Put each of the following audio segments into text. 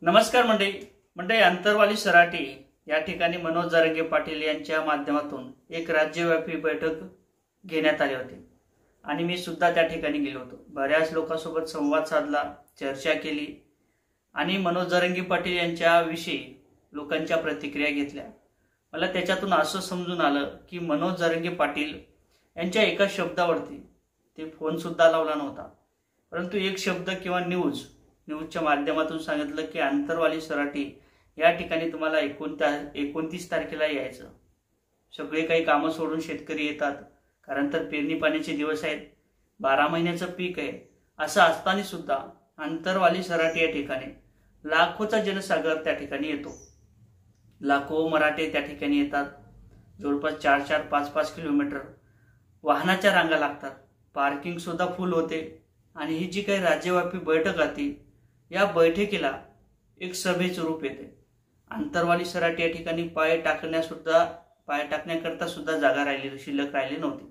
नमस्कार मंडळी अंतरवाली सराटी या ठिकाणी मनोज जरांगे पाटील यांच्या माध्यमातून एक राज्यव्यापी बैठक घेण्यात आली होती आणि मी सुद्धा त्या ठिकाणी गेलो होतो। बऱ्याच लोकांसोबत संवाद साधला, चर्चा केली आणि मनोज जरांगे पाटील यांच्या विषयी लोकांच्या प्रतिक्रिया घेतल्या। मला त्याच्यातून असं समजून आलं की मनोज जरांगे पाटील यांच्या एका शब्दावरती ते फोन सुद्धा लावला नव्हता, परंतु एक शब्द किंवा न्यूजच्या माध्यमातून सांगितलं की अंतरवाली सराटी या ठिकाणी तुम्हाला 29 तारखेला यायचं। सगळे काही कामं सोडून शेतकरी येतात, कारण तर पेरणी पाण्याचे दिवस आहेत, 12 महिन्याचं पीक आहे। असं असताना सुद्धा अंतरवाली सराटी या ठिकाणी लाखोचा जनसागर त्या ठिकाणी येतो। लाखो मराठे त्या ठिकाणी येतात। जवळपास 4-4, 5-5 किलोमीटर वाहनाच्या रांगा लागतात, पार्किंग सुद्धा फुल होते आणि ही जी काही राज्यव्यापी बैठक होती या बैठकीला एक सभेचं रूप येते। अंतरवाली सराटी या ठिकाणी पाय टाकण्याकरता सुद्धा जागा शिल्लक राहिली नव्हती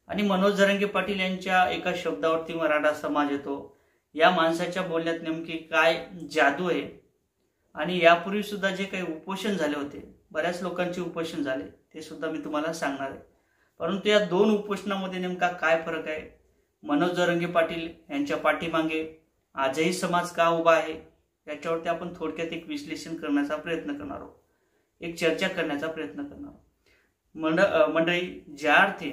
आणि मनोज जरांगे पाटील यांच्या एका शब्दावरती मराठा समाज येतो। या माणसाच्या बोलण्यात नेमकी काय जादू आहे। आणि यापूर्वी सुद्धा जे काही उपोषण झाले होते, बऱ्याच लोकांचे उपोषण झाले, ते सुद्धा मी तुम्हाला सांगणार आहे। परंतु या दोन उपोषणामध्ये नेमका काय फरक आहे, मनोज जरांगे पाटील यांच्या पाठीमागे आजही समाज का उभा आहे, याच्यावरती आपण थोडक्यात एक विश्लेषण करण्याचा प्रयत्न करणार आहोत, एक चर्चा करण्याचा प्रयत्न करणार आहोत। मंडळी, ज्या अर्थी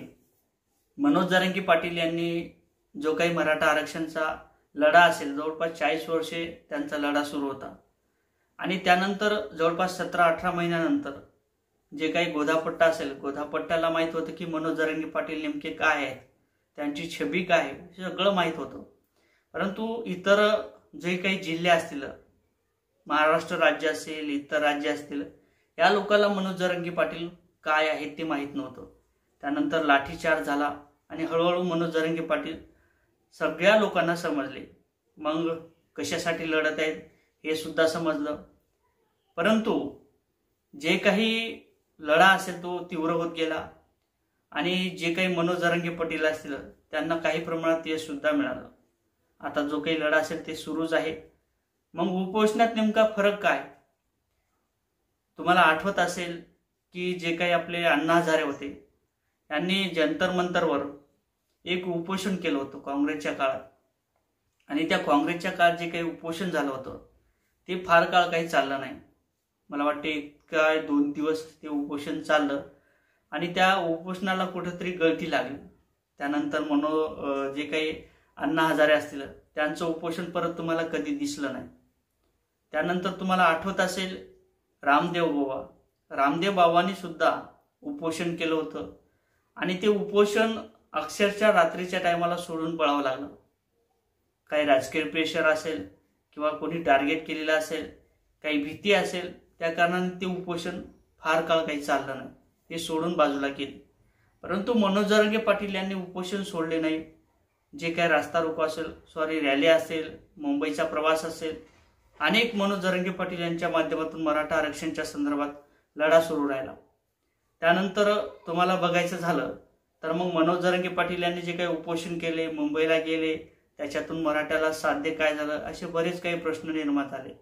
मनोज जरांगे पाटील यांनी जो काही मराठा आरक्षणाचा लढा असेल, जवळपास 40 वर्षे त्यांचा लढा सुरू होता आणि त्यानंतर जवळपास 17-18 महिन्यानंतर जे काही गोधापट्टा असेल, गोधापट्ट्याला माहित होतं की मनोज जरांगे पाटील नेमके काय आहेत, त्यांची छबी काय आहे, हे सगळं माहित होतं। परंतु इतर जे काही जिल्हे असतील, महाराष्ट्र राज्य असेल, इतर राज्य असतील, या लोकांना मनोज जरांगे पाटील काय आहेत ते माहीत नव्हतं। त्यानंतर लाठीचार्ज झाला आणि हळूहळू मनोज जरांगे पाटील सगळ्या लोकांना समजले। मग कशासाठी लढत आहेत हे सुद्धा समजलं। परंतु जे काही लढा असेल तो तीव्र होत गेला आणि जे काही मनोज जरांगे पाटील असतील त्यांना काही प्रमाणात यश सुद्धा मिळालं। आता जो काही लढा असेल ते सुरूच आहे। मग उपोषणात नेमका फरक काय, तुम्हाला आठवत असेल की जे काही आपले अण्णा हजारे होते, यांनी जंतर मंतरवर एक उपोषण केलं होतं काँग्रेसच्या काळात आणि त्या काँग्रेसच्या काळात जे काही उपोषण झालं होतं ते फार काळ काही चाललं नाही। मला वाटते 2 दिवस ते उपोषण चाललं आणि त्या उपोषणाला कुठेतरी गळती लागली। त्यानंतर जे काही अण्णा हजारे असतील त्यांचं उपोषण परत तुम्हाला कधी दिसलं नाही। त्यानंतर तुम्हाला आठवत असेल रामदेव बाबांनी सुद्धा उपोषण केलं होतं आणि ते उपोषण अक्षरशः रात्रीच्या टायमाला सोडून पळावं लागलं। काही राजकीय प्रेशर असेल किंवा कोणी टार्गेट केलेलं असेल, काही भीती असेल, त्या कारणाने ते उपोषण फार काळ काही चाललं नाही, ते सोडून बाजूला केले। परंतु मनोज जरांगे पाटील यांनी उपोषण सोडले नाही। जे काही रास्ता रोको असेल, रॅली असेल, मुंबईचा प्रवास असेल, अनेक मनोज जरांगे पाटील यांच्या माध्यमातून मराठा आरक्षणाच्या संदर्भात लढा सुरू राहिला। त्यानंतर तुम्हाला बघायचं झालं तर मग मनोज जरांगे पाटील यांनी जे काही उपोषण केले, मुंबईला गेले, त्याच्यातून मराठ्याला साध्य काय झालं, असे बरेच काही प्रश्न निर्माण झाले।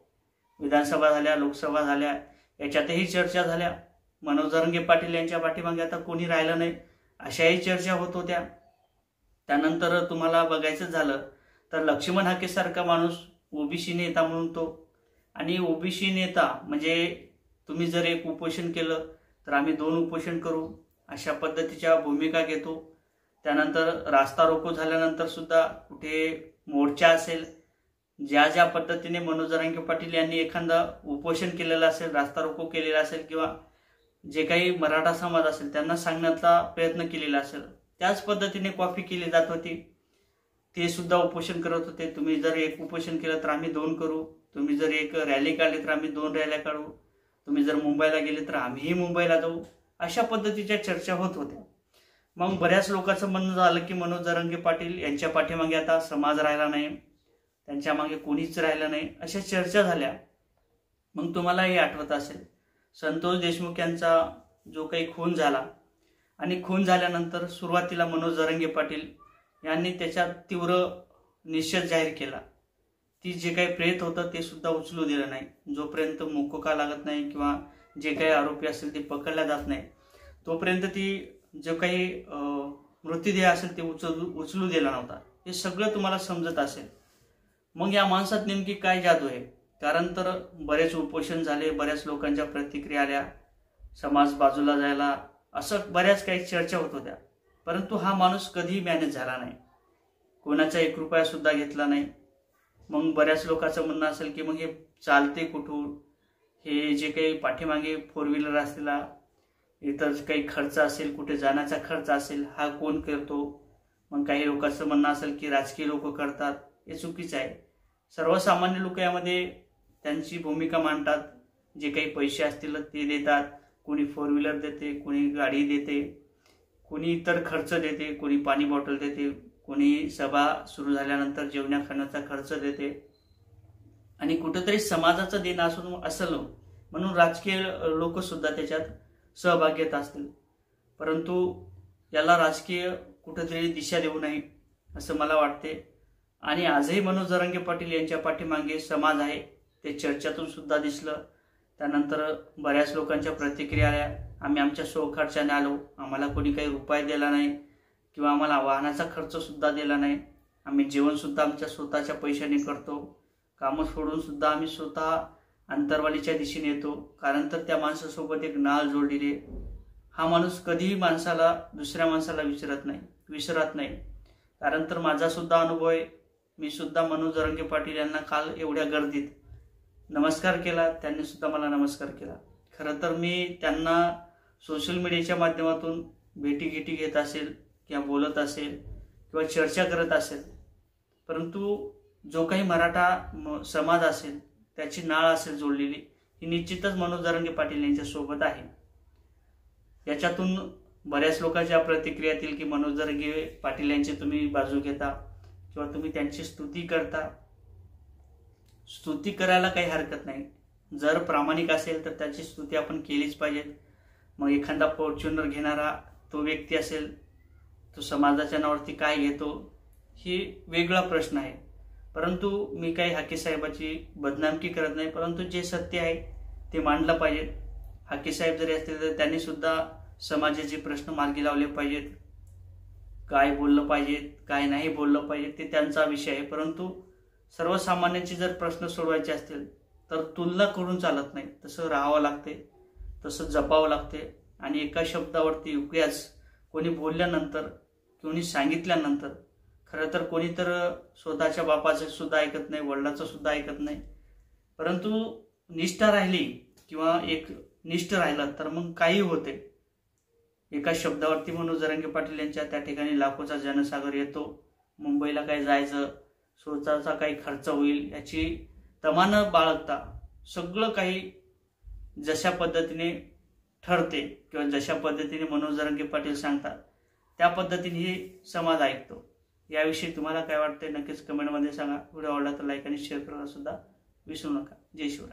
विधानसभा झाल्या, लोकसभा झाल्या, याच्यातही चर्चा झाल्या। मनोज जरांगे पाटील यांच्या पाठीमागे आता कोणी राहिलं नाही, अशाही चर्चा होत होत्या। त्यानंतर तुम्हाला बघायचं झालं तर लक्ष्मण हाके सारखा माणूस ओबीसी नेता म्हणून तो, आणि ओबीसी नेता म्हणजे तुम्ही जर एक उपोषण केलं तर आम्ही 2 उपोषण करू, अशा पद्धतीच्या भूमिका घेतो। त्यानंतर रास्ता रोको झाल्यानंतर सुद्धा कुठे मोर्चा असेल, ज्या पद्धतीने मनोज जरांगे पाटील यांनी एखादा उपोषण केलेलं असेल, रास्ता रोको केलेला असेल किंवा जे काही मराठा समाज असेल त्यांना सांगण्याचा प्रयत्न केलेला असेल, त्याच पद्धतीने कॉपी केली जात होती। ते सुद्धा उपोषण करत होते, तुम्ही जर एक उपोषण केलं तर आम्ही 2 करू, तुम्ही जर एक रॅली काढली तर आम्ही 2 रॅल्या काढू, तुम्ही जर मुंबईला गेले तर आम्हीही मुंबईला जाऊ, अशा पद्धतीच्या चर्चा होत होत्या। मग बऱ्याच लोकांचं म्हणणं झालं की मनोज जरांगे पाटील यांच्या पाठीमागे आता समाज राहिला नाही, त्यांच्या मागे कोणीच राहिलं नाही, अशा चर्चा झाल्या। मग तुम्हालाही आठवत असेल संतोष देशमुख यांचा जो काही खून झाला आणि खून झाल्यानंतर सुरुवातीला मनोज जरांगे पाटील यांनी त्याचा तीव्र निषेध जाहीर केला ती जे काही प्रेत होतं ते सुद्धा उचलू दिलं नाही। जोपर्यंत मुक्कोका लागत नाही किंवा जे काही आरोपी असतील ते पकडल्या जात नाही तोपर्यंत ती जो काही मृतदेह असेल ते उचलू दिला नव्हता। हे सगळं तुम्हाला समजत असेल। मग या माणसात नेमकी काय जादू आहे? कारण तर बरेच उपोषण झाले, बऱ्याच लोकांच्या प्रतिक्रिया आल्या, समाज बाजूला जायला, असं बऱ्याच काही चर्चा होत होत्या, परंतु हा माणूस कधीही मॅनेज झाला नाही, कोणाचा 1 रुपया सुद्धा घेतला नाही। मग बऱ्याच लोकांचं म्हणणं असेल की मग हे चालते कुठून, हे जे काही पाठीमागे 4 व्हीलर असतील, इतर काही खर्च असेल, कुठे जाण्याचा खर्च असेल, हा कोण करतो? मग काही लोकांचं म्हणणं असेल की राजकीय लोक करतात। हे चुकीचं आहे। सर्वसामान्य लोक यामध्ये त्यांची भूमिका मांडतात, जे काही पैसे असतील ते देतात, कोणी 4 व्हीलर देते, कोणी गाडी देते, कोणी इतर खर्च देते, कोणी पाणी बॉटल देते, कोणी सभा सुरू झाल्यानंतर जेवण्या खाण्याचा खर्च देते, आणि कुठेतरी समाजाचं देणं असेल म्हणून राजकीय लोक सुद्धा त्याच्यात सहभाग घेत असतील। परंतु याला राजकीय कुठेतरी दिशा देऊ नये असं मला वाटते। आणि आजही मनोज जरांगे पाटील यांच्या पाठीमागे समाज आहे, ते चर्चेतून सुद्धा दिसलं। त्यानंतर बऱ्याच लोकांच्या प्रतिक्रिया आल्या, आम्ही आमच्या स्वखर्चाने आलो, आम्हाला कोणी काही रुपये दिला नाही किंवा आम्हाला वाहनाचा खर्च सुद्धा दिला नाही, आम्ही जेवण सुद्धा आमच्या स्वतःच्या पैशाने करतो, कामं सोडून सुद्धा आम्ही स्वतः अंतरवालीच्या दिशेने येतो, कारण तर त्या माणसासोबत एक नाळ जोडलेली आहे। हा माणूस कधीही दुसऱ्या माणसाला विसरत नाही। कारण तर माझा सुद्धा अनुभव आहे, मी सुद्धा मनोज जरांगे पाटील यांना काल एवढ्या गर्दीत नमस्कार केला, त्यांनी सुद्धा मला नमस्कार केला। खरं तर मी त्यांना सोशल मीडियाच्या माध्यमातून भेटी घेत असेल किंवा बोलत असेल किंवा चर्चा करत असेल, परंतु जो काही मराठा समाज असेल, त्याची नाळ असेल जोडलेली, ही निश्चितच मनोज जरांगे पाटील यांच्या सोबत आहे। याच्यातून बऱ्याच लोकांच्या प्रतिक्रिया येतील की मनोज जरांगे पाटील यांची तुम्ही बाजू घेता किंवा तुम्ही त्यांची स्तुती करता। स्तुती करायला काही हरकत नाही, जर प्रामाणिक असेल तर त्याची स्तुती आपण केलीच पाहिजे। मग एखादा फॉर्च्युनर घेणारा तो व्यक्ती असेल, तो समाजाच्या नावावरती काय घेतो ही वेगळा प्रश्न आहे। परंतु मी काही हाके साहेबाची बदनामकी करत नाही, परंतु जे सत्य आहे ते मांडलं पाहिजे। हाके साहेब जरी असतील तर त्यांनी सुद्धा समाजाचे प्रश्न मार्गी लावले पाहिजेत, काय बोललं पाहिजे, काय नाही बोललं पाहिजे ते त्यांचा विषय आहे। परंतु सर्वसामान्यांचे जर प्रश्न सोडवायचे असतील तर तुलना करून चालत नाही, तसं राहावं लागते, तसं जपावं लागते। आणि एका शब्दावरती उगाच कोणी बोलल्यानंतर, कोणी सांगितल्यानंतर, खरं तर कोणी तर स्वतःच्या बापाचं सुद्धा ऐकत नाही, वडिलाचं सुद्धा ऐकत नाही, परंतु निष्ठा राहिली किंवा एक निष्ठ राहिला तर मग काही होते। एका शब्दावरती मनोज जरांगे पाटील यांच्या त्या ठिकाणी लाखोचा जनसागर येतो। मुंबईला काय जायचं, स्वतःचा काही खर्च होईल याची तमा न बाळगता सगळं काही जशा पद्धतीने ठरते किंवा जशा पद्धतीने मनोज जरांगे पाटील सांगतात त्या पद्धतीने हे समाज ऐकतो। याविषयी तुम्हाला काय वाटते नक्कीच कमेंटमध्ये सांगा। व्हिडिओ आवडला तर लाईक आणि शेअर करायला सुद्धा विसरू नका। जय शिवराय।